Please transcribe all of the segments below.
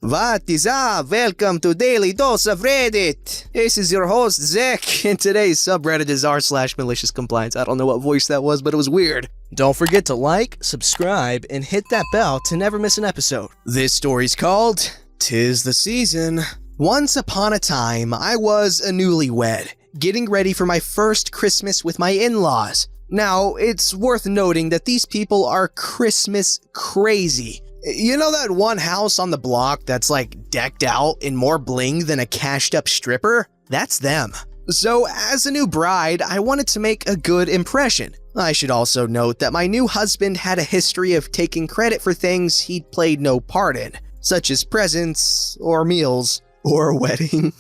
What is up? Welcome to Daily Dose of Reddit. This is your host, Zach, and today's subreddit is r/MaliciousCompliance. I don't know what voice that was, but it was weird. Don't forget to like, subscribe, and hit that bell to never miss an episode. This story's called, "'Tis the Season." Once upon a time, I was a newlywed, getting ready for my first Christmas with my in-laws. Now, it's worth noting that these people are Christmas crazy. You know that one house on the block that's like decked out in more bling than a cashed up stripper? That's them. So as a new bride, I wanted to make a good impression. I should also note that my new husband had a history of taking credit for things he'd played no part in, such as presents, or meals, or a wedding.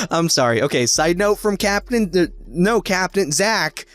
I'm sorry. Okay, side note from Captain Zach.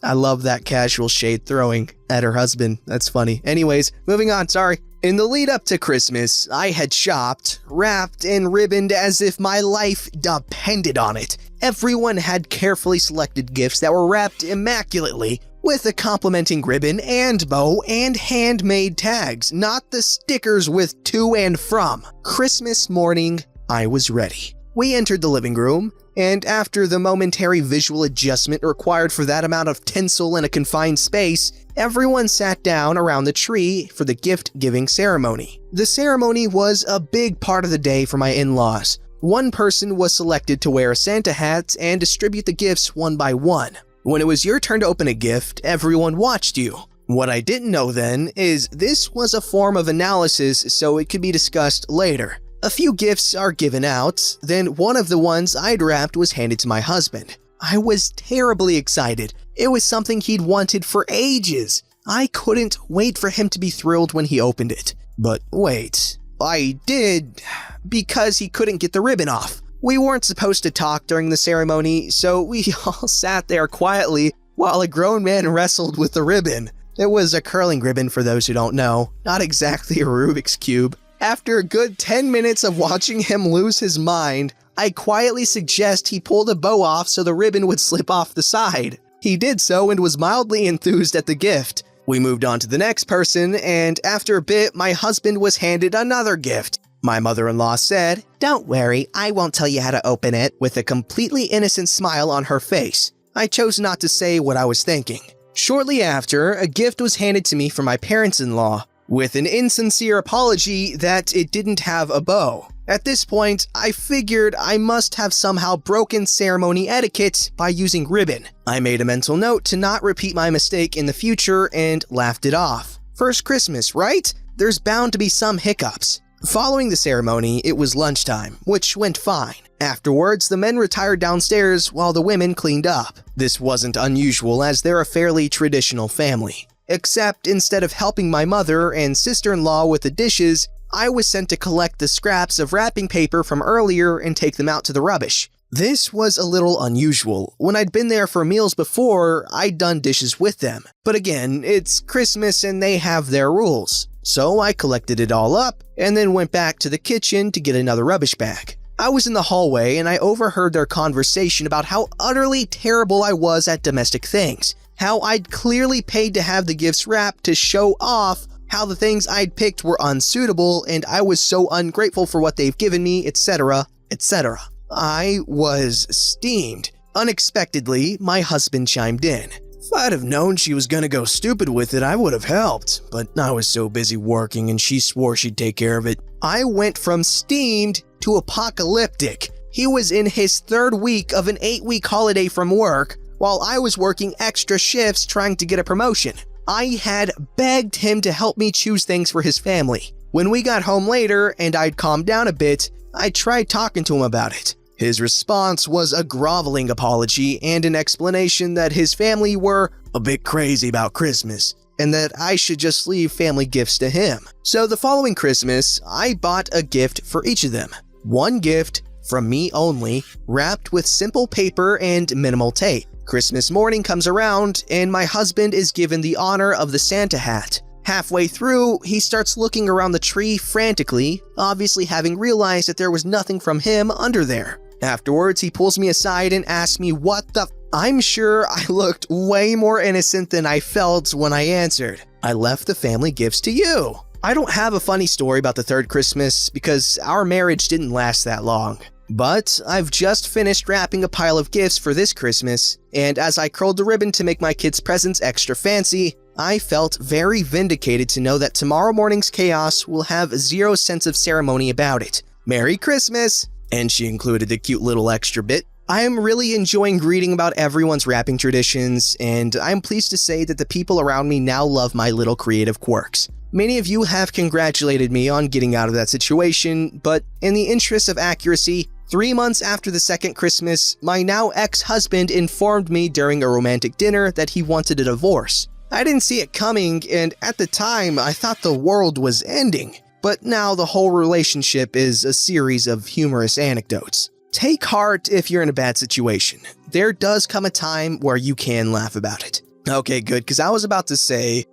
I love that casual shade throwing at her husband. That's funny. Anyways, moving on, sorry. In the lead up to Christmas, I had shopped, wrapped, and ribboned as if my life depended on it. Everyone had carefully selected gifts that were wrapped immaculately, with a complimenting ribbon and bow and handmade tags, not the stickers with to and from. Christmas morning, I was ready. We entered the living room, and after the momentary visual adjustment required for that amount of tinsel in a confined space, everyone sat down around the tree for the gift-giving ceremony. The ceremony was a big part of the day for my in-laws. One person was selected to wear a Santa hat and distribute the gifts one by one. When it was your turn to open a gift, everyone watched you. What I didn't know then is this was a form of analysis, so it could be discussed later. A few gifts are given out, then one of the ones I'd wrapped was handed to my husband. I was terribly excited. It was something he'd wanted for ages. I couldn't wait for him to be thrilled when he opened it. But wait, I did, because he couldn't get the ribbon off. We weren't supposed to talk during the ceremony, so we all sat there quietly while a grown man wrestled with the ribbon. It was a curling ribbon for those who don't know, not exactly a Rubik's Cube. After a good 10 minutes of watching him lose his mind, I quietly suggest he pull the bow off so the ribbon would slip off the side. He did so and was mildly enthused at the gift. We moved on to the next person, and after a bit, my husband was handed another gift. My mother-in-law said, "Don't worry, I won't tell you how to open it," with a completely innocent smile on her face. I chose not to say what I was thinking. Shortly after, a gift was handed to me from my parents-in-law, with an insincere apology that it didn't have a bow. At this point, I figured I must have somehow broken ceremony etiquette by using ribbon. I made a mental note to not repeat my mistake in the future and laughed it off. First Christmas, right? There's bound to be some hiccups. Following the ceremony, it was lunchtime, which went fine. Afterwards, the men retired downstairs while the women cleaned up. This wasn't unusual as they're a fairly traditional family. Except instead of helping my mother and sister-in-law with the dishes, I was sent to collect the scraps of wrapping paper from earlier and take them out to the rubbish. This was a little unusual. When I'd been there for meals before, I'd done dishes with them. But again, it's Christmas and they have their rules. So I collected it all up and then went back to the kitchen to get another rubbish bag. I was in the hallway and I overheard their conversation about how utterly terrible I was at domestic things. How I'd clearly paid to have the gifts wrapped to show off how the things I'd picked were unsuitable and I was so ungrateful for what they've given me, etc., etc. I was steamed. Unexpectedly, my husband chimed in. If I'd have known she was gonna go stupid with it, I would have helped, but I was so busy working and she swore she'd take care of it. I went from steamed to apocalyptic. He was in his third week of an 8-week holiday from work, while I was working extra shifts trying to get a promotion. I had begged him to help me choose things for his family. When we got home later and I'd calmed down a bit, I tried talking to him about it. His response was a groveling apology and an explanation that his family were a bit crazy about Christmas and that I should just leave family gifts to him. So the following Christmas, I bought a gift for each of them. One gift, from me only, wrapped with simple paper and minimal tape. Christmas morning comes around, and my husband is given the honor of the Santa hat. Halfway through, he starts looking around the tree frantically, obviously having realized that there was nothing from him under there. Afterwards, he pulls me aside and asks me what the I'm sure I looked way more innocent than I felt when I answered. I left the family gifts to you. I don't have a funny story about the third Christmas because our marriage didn't last that long. But I've just finished wrapping a pile of gifts for this Christmas, and as I curled the ribbon to make my kids' presents extra fancy, I felt very vindicated to know that tomorrow morning's chaos will have zero sense of ceremony about it. Merry Christmas! And she included a cute little extra bit. I am really enjoying reading about everyone's wrapping traditions, and I'm pleased to say that the people around me now love my little creative quirks. Many of you have congratulated me on getting out of that situation, but in the interest of accuracy, 3 months after the second Christmas, my now ex-husband informed me during a romantic dinner that he wanted a divorce. I didn't see it coming, and at the time, I thought the world was ending. But now the whole relationship is a series of humorous anecdotes. Take heart if you're in a bad situation. There does come a time where you can laugh about it. Okay, good, because I was about to say,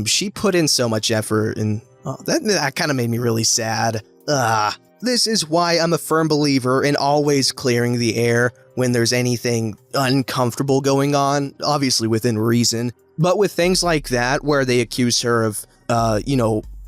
she put in so much effort, and that kind of made me really sad. This is why I'm a firm believer in always clearing the air when there's anything uncomfortable going on, obviously within reason. But with things like that, where they accuse her of,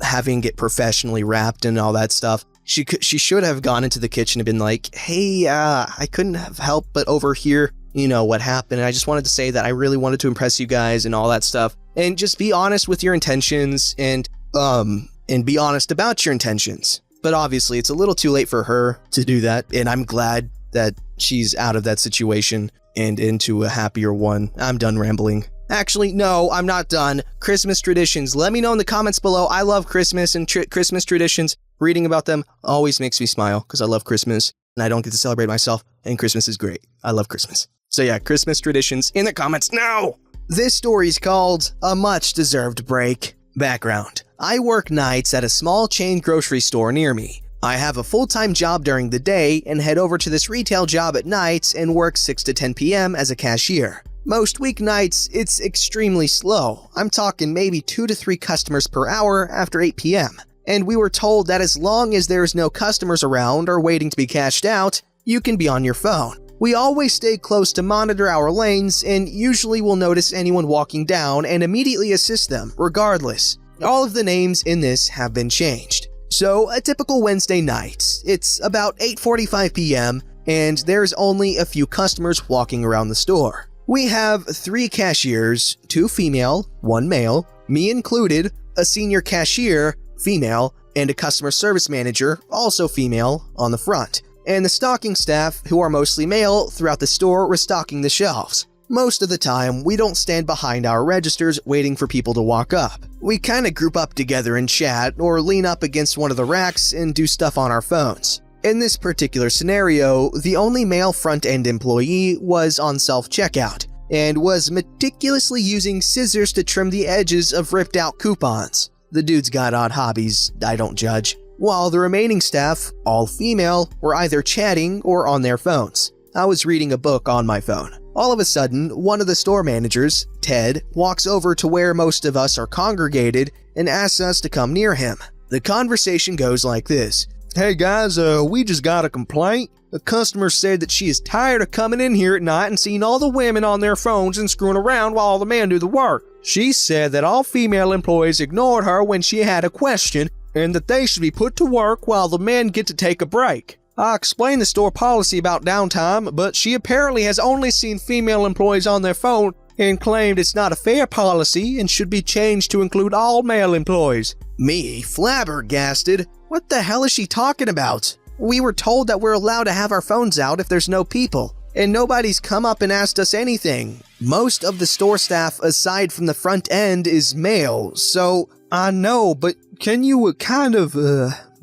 having it professionally wrapped and all that stuff, she should have gone into the kitchen and been like, hey, I couldn't have helped but overhear, what happened. And I just wanted to say that I really wanted to impress you guys and all that stuff. And just be honest with your intentions and be honest about your intentions. But obviously, it's a little too late for her to do that, and I'm glad that she's out of that situation and into a happier one. I'm done rambling. Actually, no, I'm not done. Christmas traditions. Let me know in the comments below. I love Christmas and Christmas traditions. Reading about them always makes me smile because I love Christmas, and I don't get to celebrate myself, and Christmas is great. I love Christmas. So yeah, Christmas traditions in the comments now! This story's called A Much-Deserved Break. Background. I work nights at a small chain grocery store near me. I have a full-time job during the day and head over to this retail job at nights and work 6 to 10 p.m. as a cashier. Most weeknights, it's extremely slow. I'm talking maybe 2 to 3 customers per hour after 8 p.m. And we were told that as long as there's no customers around or waiting to be cashed out, you can be on your phone. We always stay close to monitor our lanes and usually will notice anyone walking down and immediately assist them, regardless. All of the names in this have been changed. So, a typical Wednesday night. It's about 8:45 p.m. and there's only a few customers walking around the store. We have 3 cashiers, 2 female, 1 male, me included, a senior cashier, female, and a customer service manager, also female, on the front, and the stocking staff, who are mostly male, throughout the store restocking the shelves. Most of the time, we don't stand behind our registers waiting for people to walk up. We kinda group up together and chat, or lean up against one of the racks and do stuff on our phones. In this particular scenario, the only male front-end employee was on self-checkout, and was meticulously using scissors to trim the edges of ripped-out coupons. The dude's got odd hobbies, I don't judge. While the remaining staff, all female, were either chatting or on their phones. I was reading a book on my phone. All of a sudden, one of the store managers, Ted, walks over to where most of us are congregated and asks us to come near him. The conversation goes like this. Hey guys, we just got a complaint. A customer said that she is tired of coming in here at night and seeing all the women on their phones and screwing around while all the men do the work. She said that all female employees ignored her when she had a question and that they should be put to work while the men get to take a break. I explained the store policy about downtime, but she apparently has only seen female employees on their phone and claimed it's not a fair policy and should be changed to include all male employees. Me, flabbergasted. What the hell is she talking about? We were told that we're allowed to have our phones out if there's no people, and nobody's come up and asked us anything. Most of the store staff, aside from the front end, is male, so I know, but can you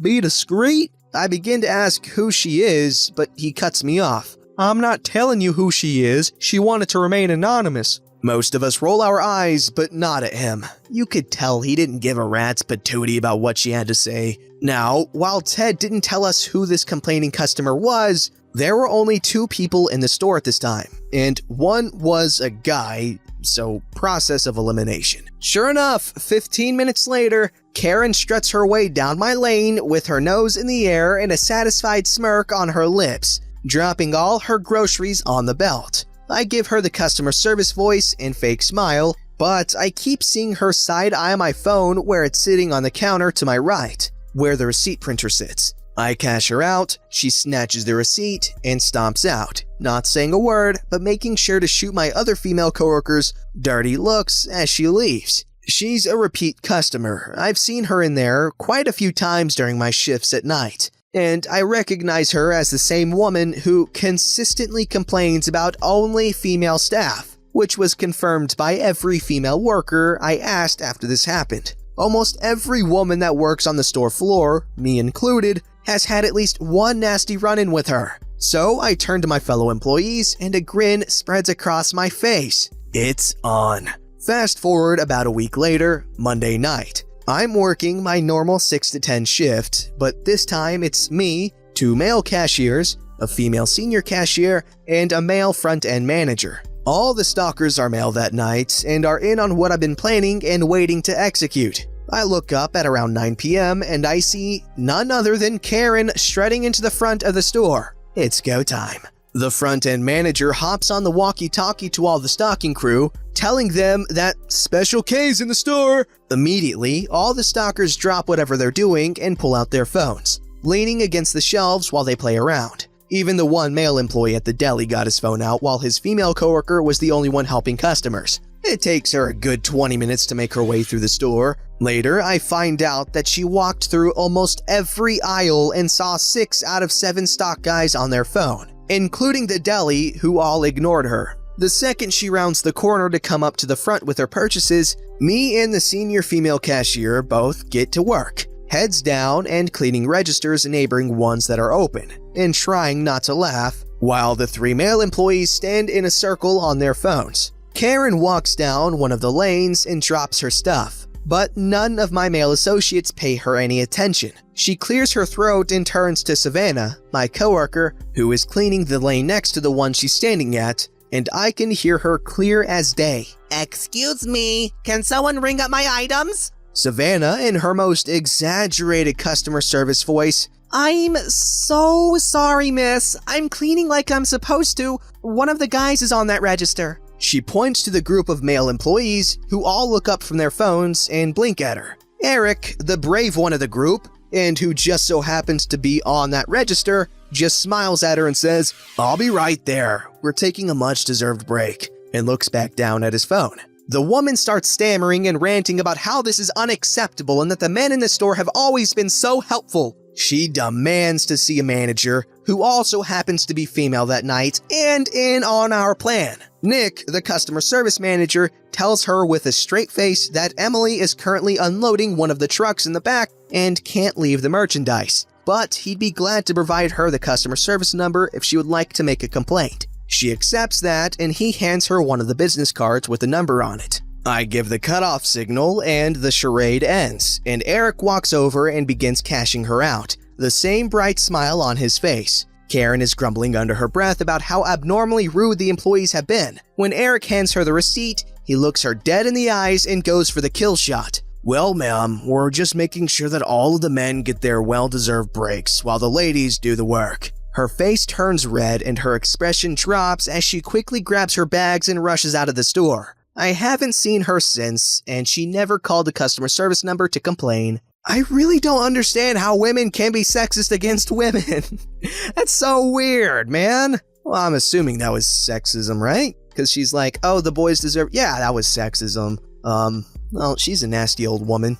be discreet? I begin to ask who she is, but he cuts me off. I'm not telling you who she is. She wanted to remain anonymous. Most of us roll our eyes, but not at him. You could tell he didn't give a rat's patootie about what she had to say. Now, while Ted didn't tell us who this complaining customer was, there were only 2 people in the store at this time, and one was a guy, so process of elimination. Sure enough, 15 minutes later, Karen struts her way down my lane with her nose in the air and a satisfied smirk on her lips, dropping all her groceries on the belt. I give her the customer service voice and fake smile, but I keep seeing her side-eye my phone where it's sitting on the counter to my right, where the receipt printer sits. I cash her out, she snatches the receipt, and stomps out, not saying a word, but making sure to shoot my other female coworkers dirty looks as she leaves. She's a repeat customer. I've seen her in there quite a few times during my shifts at night, and I recognize her as the same woman who consistently complains about only female staff, which was confirmed by every female worker I asked after this happened. Almost every woman that works on the store floor, me included, has had at least one nasty run-in with her. So I turn to my fellow employees and a grin spreads across my face. It's on. Fast forward about a week later, Monday night. I'm working my normal 6 to 10 shift, but this time it's me, 2 male cashiers, a female senior cashier, and a male front-end manager. All the stalkers are male that night and are in on what I've been planning and waiting to execute. I look up at around 9 p.m. and I see none other than Karen strutting into the front of the store. It's go time. The front-end manager hops on the walkie-talkie to all the stalking crew, telling them that Special K's in the store. Immediately, all the stalkers drop whatever they're doing and pull out their phones, leaning against the shelves while they play around. Even the one male employee at the deli got his phone out while his female coworker was the only one helping customers. It takes her a good 20 minutes to make her way through the store. Later, I find out that she walked through almost every aisle and saw 6 out of 7 stock guys on their phone, including the deli, who all ignored her. The second she rounds the corner to come up to the front with her purchases, me and the senior female cashier both get to work, heads down and cleaning registers in neighboring ones that are open, and trying not to laugh, while the 3 male employees stand in a circle on their phones. Karen walks down one of the lanes and drops her stuff, but none of my male associates pay her any attention. She clears her throat and turns to Savannah, my coworker, who is cleaning the lane next to the one she's standing at, and I can hear her clear as day. Excuse me, can someone ring up my items? Savannah, in her most exaggerated customer service voice, I'm so sorry, miss. I'm cleaning like I'm supposed to. One of the guys is on that register. She points to the group of male employees who all look up from their phones and blink at her. Eric, the brave one of the group, and who just so happens to be on that register, just smiles at her and says, "I'll be right there. We're taking a much-deserved break," and looks back down at his phone. The woman starts stammering and ranting about how this is unacceptable and that the men in the store have always been so helpful. She demands to see a manager, who also happens to be female that night and in on our plan. Nick, the customer service manager, tells her with a straight face that Emily is currently unloading one of the trucks in the back and can't leave the merchandise, but he'd be glad to provide her the customer service number if she would like to make a complaint. She accepts that and he hands her one of the business cards with a number on it. I give the cutoff signal and the charade ends, and Eric walks over and begins cashing her out, the same bright smile on his face. Karen is grumbling under her breath about how abnormally rude the employees have been. When Eric hands her the receipt, he looks her dead in the eyes and goes for the kill shot. "Well, ma'am, we're just making sure that all of the men get their well-deserved breaks while the ladies do the work." Her face turns red and her expression drops as she quickly grabs her bags and rushes out of the store. I haven't seen her since, and she never called the customer service number to complain. I really don't understand how women can be sexist against women. That's so weird, man. Well, I'm assuming that was sexism, right? Because she's like, "Oh, the boys deserve..." Yeah, that was sexism. Well, she's a nasty old woman.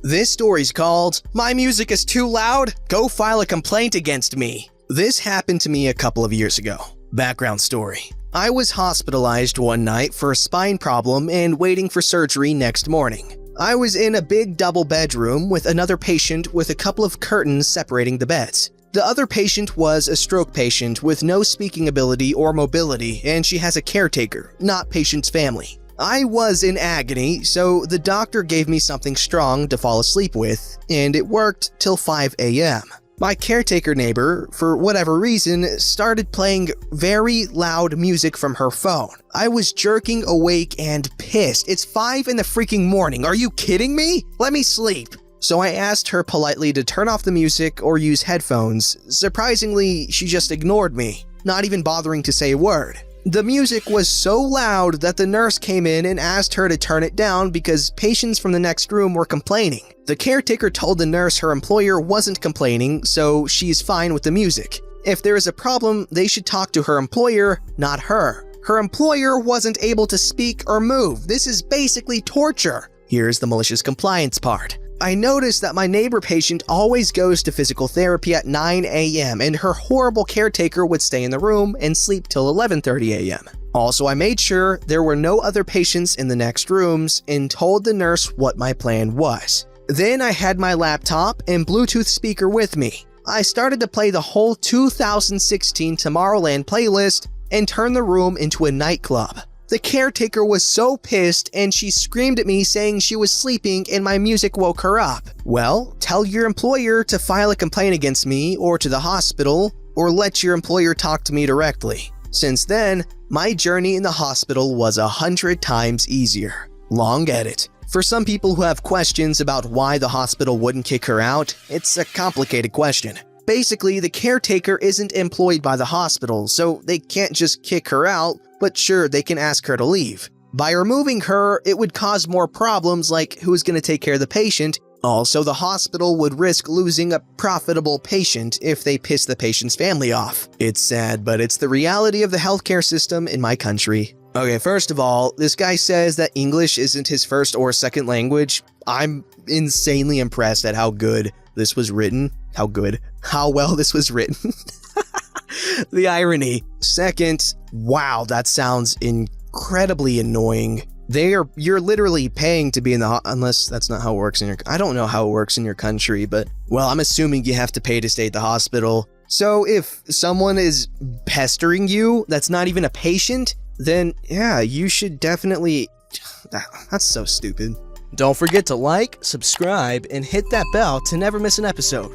This story's called, "My Music is Too Loud? Go File a Complaint Against Me." This happened to me a couple of years ago. Background story. I was hospitalized one night for a spine problem and waiting for surgery next morning. I was in a big double bedroom with another patient with a couple of curtains separating the beds. The other patient was a stroke patient with no speaking ability or mobility, and she has a caretaker, not patient's family. I was in agony, so the doctor gave me something strong to fall asleep with, and it worked till 5 a.m. My caretaker neighbor, for whatever reason, started playing very loud music from her phone. I was jerking awake and pissed. It's 5 in the freaking morning. Are you kidding me? Let me sleep. So I asked her politely to turn off the music or use headphones. Surprisingly, she just ignored me, not even bothering to say a word. The music was so loud that the nurse came in and asked her to turn it down because patients from the next room were complaining. The caretaker told the nurse her employer wasn't complaining, so she's fine with the music. If there is a problem, they should talk to her employer, not her. Her employer wasn't able to speak or move. This is basically torture. Here's the malicious compliance part. I noticed that my neighbor patient always goes to physical therapy at 9 a.m. and her horrible caretaker would stay in the room and sleep till 11:30 a.m. Also, I made sure there were no other patients in the next rooms and told the nurse what my plan was. Then I had my laptop and Bluetooth speaker with me. I started to play the whole 2016 Tomorrowland playlist and turned the room into a nightclub. The caretaker was so pissed and she screamed at me saying she was sleeping and my music woke her up. Well, tell your employer to file a complaint against me or to the hospital, or let your employer talk to me directly. Since then, my journey in the hospital was 100 times easier. Long edit. For some people who have questions about why the hospital wouldn't kick her out, it's a complicated question. Basically, the caretaker isn't employed by the hospital, so they can't just kick her out, but sure, they can ask her to leave. By removing her, it would cause more problems like who's going to take care of the patient. Also, the hospital would risk losing a profitable patient if they piss the patient's family off. It's sad, but it's the reality of the healthcare system in my country. Okay, first of all, this guy says that English isn't his first or second language. I'm insanely impressed at how good this was written. How well this was written. The irony. Second, wow, that sounds incredibly annoying. You're literally paying to be in the unless that's not how it works in your. I don't know how it works in your country, but well, I'm assuming you have to pay to stay at the hospital. So if someone is pestering you, that's not even a patient, then yeah, you should definitely. That's so stupid. Don't forget to like, subscribe, and hit that bell to never miss an episode.